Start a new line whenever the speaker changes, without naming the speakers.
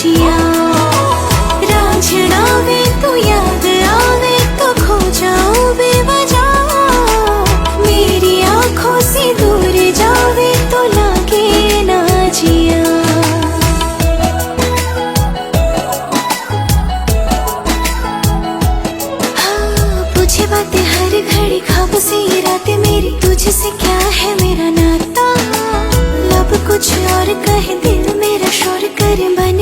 जिया। राह छुड़ावे तो याद आवे तो खो जाऊं बेवजह, मेरी आंखों से दूर जावे तो लागे ना जिया। हाँ पूछे बातें हर घड़ी, ख्वाब से ये रातें मेरी, तुझसे क्या है मेरा नाता। लब कुछ और कहे, दिल मेरा शोर करे, बन